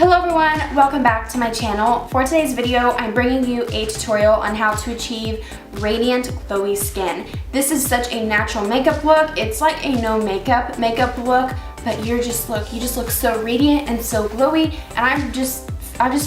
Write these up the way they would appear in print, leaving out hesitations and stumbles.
Hello everyone, welcome back to my channel. For today's video, I'm bringing you a tutorial on how to achieve radiant, glowy skin. This is such a natural makeup look. It's like a no makeup look, but you just look so radiant and so glowy, and I've just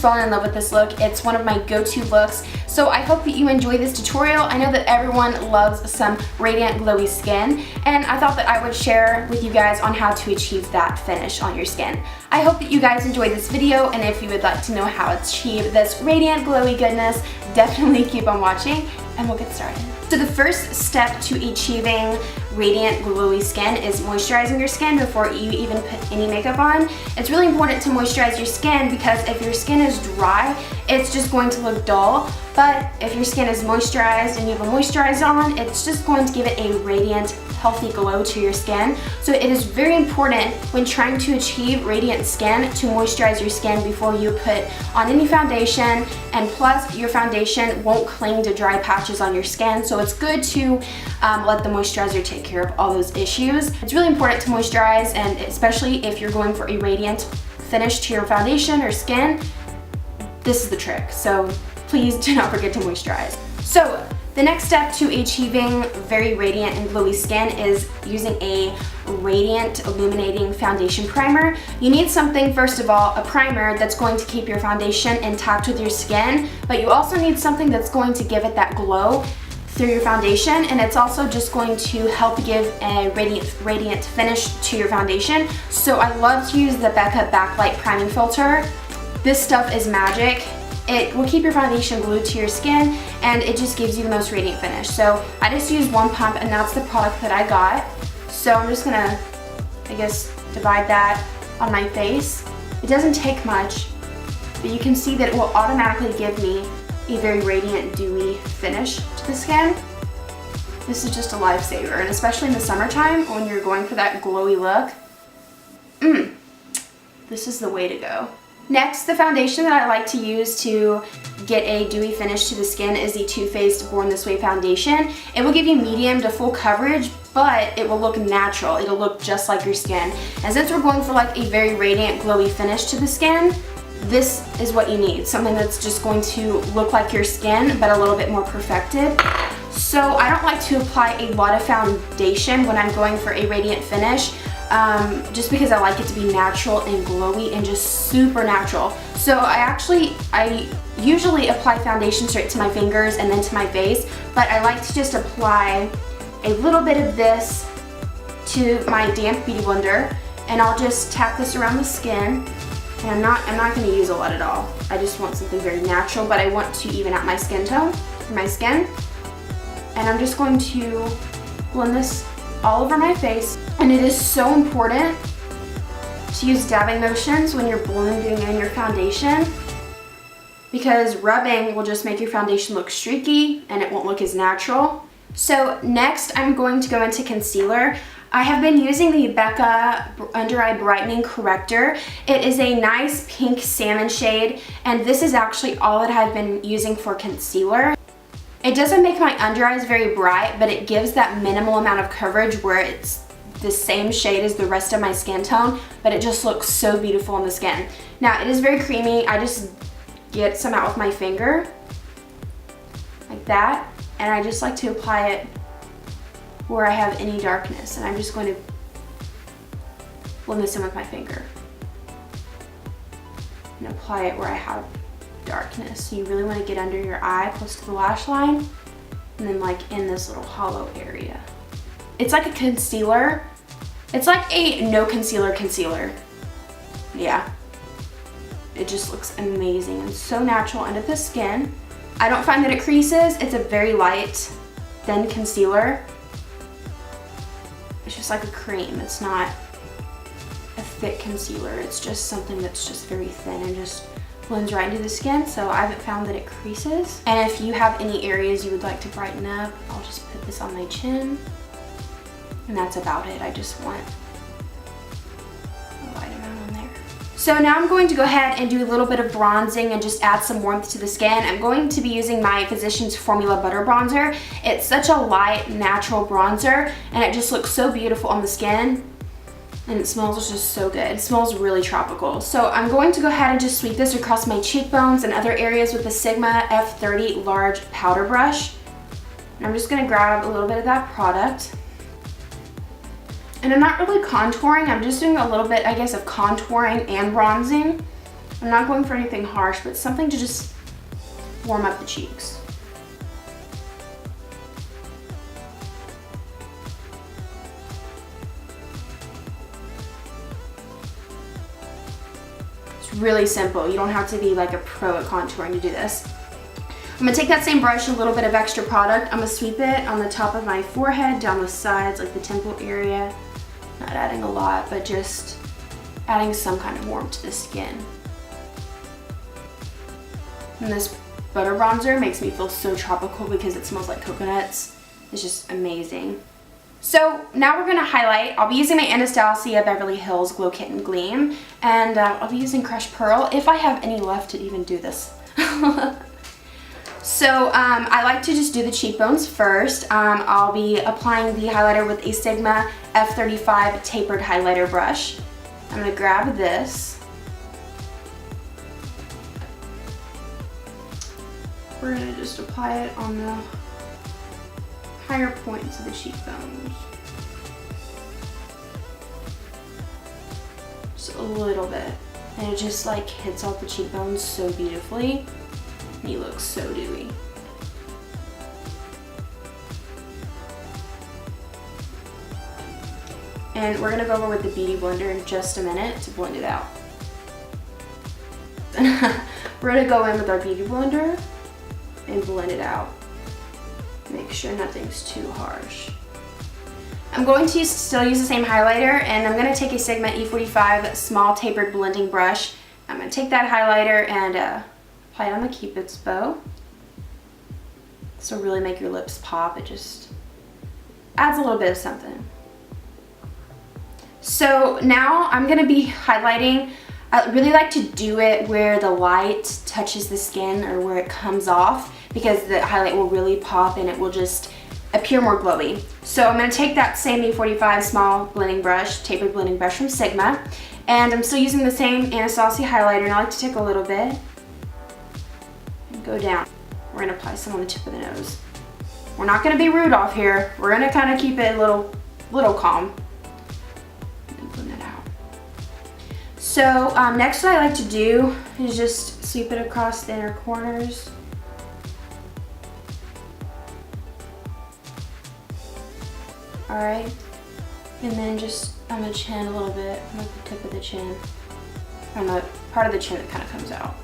fallen in love with this look. It's one of my go-to looks. So I hope that you enjoy this tutorial. I know that everyone loves some radiant, glowy skin, and I thought that I would share with you guys on how to achieve that finish on your skin. I hope that you guys enjoyed this video, and if you would like to know how to achieve this radiant, glowy goodness, definitely keep on watching, and we'll get started. So the first step to achieving radiant, glowy skin is moisturizing your skin before you even put any makeup on. It's really important to moisturize your skin because if your skin is dry, it's just going to look dull. But if your skin is moisturized and you have a moisturizer on, it's just going to give it a radiant, healthy glow to your skin. So it is very important when trying to achieve radiant skin to moisturize your skin before you put on any foundation, and plus your foundation won't cling to dry patches on your skin, so it's good to let the moisturizer take care of all those issues. It's really important to moisturize, and especially if you're going for a radiant finish to your foundation or skin, this is the trick. So please do not forget to moisturize. So the next step to achieving very radiant and glowy skin is using a radiant illuminating foundation primer. You need something, first of all, a primer that's going to keep your foundation intact with your skin, but you also need something that's going to give it that glow through your foundation, and it's also just going to help give a radiant finish to your foundation. So I love to use the Becca Backlight Priming Filter. This stuff is magic. It will keep your foundation glued to your skin, and it just gives you the most radiant finish. So I just used one pump, and that's the product that I got. So I'm just gonna, I guess, divide that on my face. It doesn't take much, but you can see that it will automatically give me a very radiant, dewy finish to the skin. This is just a lifesaver, and especially in the summertime when you're going for that glowy look, this is the way to go. Next, the foundation that I like to use to get a dewy finish to the skin is the Too Faced Born This Way foundation. It will give you medium to full coverage, but it will look natural. It'll look just like your skin. And since we're going for like a very radiant, glowy finish to the skin, this is what you need. Something that's just going to look like your skin, but a little bit more perfected. So I don't like to apply a lot of foundation when I'm going for a radiant finish. Just because I like it to be natural and glowy and just super natural. So I usually apply foundation straight to my fingers and then to my face, but I like to just apply a little bit of this to my damp beauty blender, and I'll just tap this around the skin. And I'm not going to use a lot at all. I just want something very natural, but I want to even out my skin tone for my skin. And I'm just going to blend this all over my face. And it is so important to use dabbing motions when you're blending in your foundation, because rubbing will just make your foundation look streaky and it won't look as natural. So next I'm going to go into concealer. I have been using the Becca Under Eye Brightening Corrector. It is a nice pink salmon shade, and this is actually all that I've been using for concealer. It doesn't make my under eyes very bright, but it gives that minimal amount of coverage where it's the same shade as the rest of my skin tone, but it just looks so beautiful on the skin. Now, it is very creamy. I just get some out with my finger, like that, and I just like to apply it where I have any darkness, and I'm just going to blend this in with my finger and apply it where I have darkness. So you really want to get under your eye close to the lash line, and then like in this little hollow area. It's like a concealer. It's like a no concealer. Yeah. It just looks amazing and so natural under the skin. I don't find that it creases. It's a very light, thin concealer. It's just like a cream. It's not a thick concealer. It's just something that's just very thin and just blends right into the skin, so I haven't found that it creases. And if you have any areas you would like to brighten up, I'll just put this on my chin. And that's about it. I just want a light amount on there. So now I'm going to go ahead and do a little bit of bronzing and just add some warmth to the skin. I'm going to be using my Physicians Formula Butter Bronzer. It's such a light, natural bronzer, and it just looks so beautiful on the skin. And it smells just so good. It smells really tropical. So I'm going to go ahead and just sweep this across my cheekbones and other areas with the Sigma F30 large powder brush. And I'm just gonna grab a little bit of that product. And I'm not really contouring, I'm just doing a little bit, I guess, of contouring and bronzing. I'm not going for anything harsh, but something to just warm up the cheeks. Really simple. You don't have to be like a pro at contouring to do this. I'm gonna take that same brush, a little bit of extra product. I'm gonna sweep it on the top of my forehead, down the sides, like the temple area. Not adding a lot, but just adding some kind of warmth to the skin. And this butter bronzer makes me feel so tropical because it smells like coconuts. It's just amazing. So now we're going to highlight. I'll be using my Anastasia Beverly Hills Glow Kit in Gleam, and I'll be using Crushed Pearl if I have any left to even do this. So I like to just do the cheekbones first. I'll be applying the highlighter with a Sigma F35 tapered highlighter brush. I'm going to grab this. We're going to just apply it on the higher points of the cheekbones. Just a little bit. And it just like hits off the cheekbones so beautifully. And you look so dewy. And we're gonna go over with the Beauty Blender in just a minute to blend it out. We're gonna go in with our Beauty Blender and blend it out. Make sure nothing's too harsh. I'm going to still use the same highlighter, and I'm going to take a Sigma E45 small tapered blending brush. I'm going to take that highlighter and apply it on the Cupid's bow. This will really make your lips pop. It just adds a little bit of something. So now I'm going to be highlighting. I really like to do it where the light touches the skin or where it comes off, because the highlight will really pop and it will just appear more glowy. So I'm going to take that same E45 small blending brush, tapered blending brush from Sigma, and I'm still using the same Anastasia highlighter, and I like to take a little bit and go down. We're going to apply some on the tip of the nose. We're not going to be rude off here. We're going to kind of keep it a little calm. And blend it out. So next what I like to do is just sweep it across the inner corners. Alright, and then just on the chin a little bit, like the tip of the chin, and the part of the chin that kind of comes out.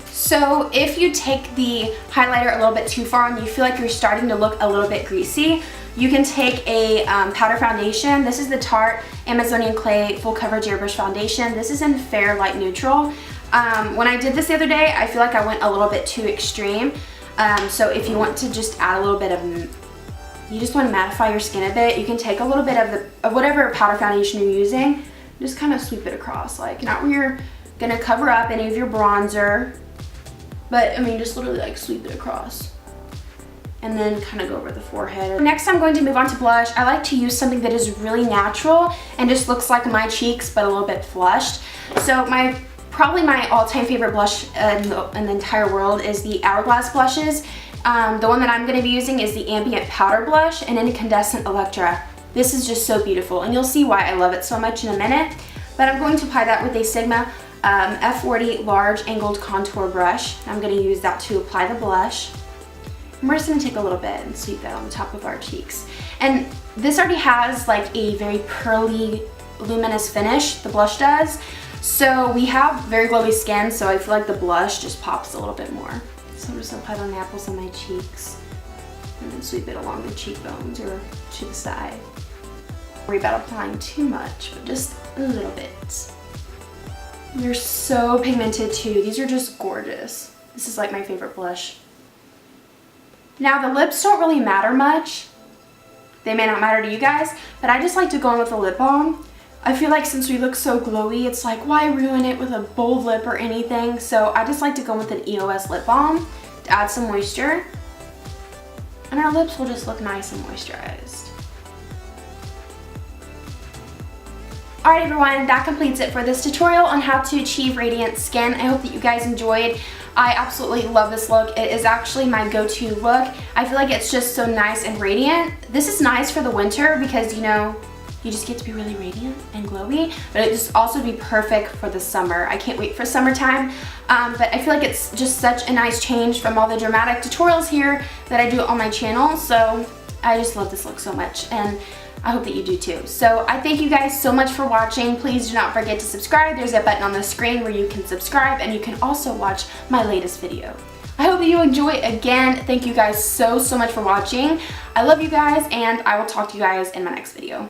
So if you take the highlighter a little bit too far and you feel like you're starting to look a little bit greasy, you can take a powder foundation. This is the Tarte Amazonian Clay Full Coverage Airbrush Foundation. This is in Fair Light Neutral. When I did this the other day, I feel like I went a little bit too extreme. So if you want to just add a little bit of, you just want to mattify your skin a bit, you can take a little bit of whatever powder foundation you're using, just kind of sweep it across, like not where you're gonna cover up any of your bronzer, but I mean just literally like sweep it across. And then kind of go over the forehead. Next I'm going to move on to blush. I like to use something that is really natural and just looks like my cheeks but a little bit flushed. So probably my all-time favorite blush in the entire world is the Hourglass blushes. The one that I'm going to be using is the Ambient Powder Blush in Incandescent Electra. This is just so beautiful, and you'll see why I love it so much in a minute. But I'm going to apply that with a Sigma F40 Large Angled Contour Brush. I'm going to use that to apply the blush. And we're just going to take a little bit and sweep that on the top of our cheeks. And this already has like a very pearly, luminous finish, the blush does. So we have very glowy skin, so I feel like the blush just pops a little bit more. So I'm just going to apply it on the apples on my cheeks and then sweep it along the cheekbones or to the side. Don't worry about applying too much, but just a little bit. They're so pigmented too. These are just gorgeous. This is like my favorite blush. Now the lips don't really matter much. They may not matter to you guys, but I just like to go in with a lip balm. I feel like since we look so glowy, it's like, why ruin it with a bold lip or anything? So I just like to go with an EOS lip balm to add some moisture. And our lips will just look nice and moisturized. Alright everyone, that completes it for this tutorial on how to achieve radiant skin. I hope that you guys enjoyed. I absolutely love this look. It is actually my go-to look. I feel like it's just so nice and radiant. This is nice for the winter because, you know, you just get to be really radiant and glowy, but it just also be perfect for the summer. I can't wait for summertime, but I feel like it's just such a nice change from all the dramatic tutorials here that I do on my channel, so I just love this look so much, and I hope that you do too. So I thank you guys so much for watching. Please do not forget to subscribe. There's a button on the screen where you can subscribe, and you can also watch my latest video. I hope that you enjoy. Again, thank you guys so much for watching. I love you guys, and I will talk to you guys in my next video.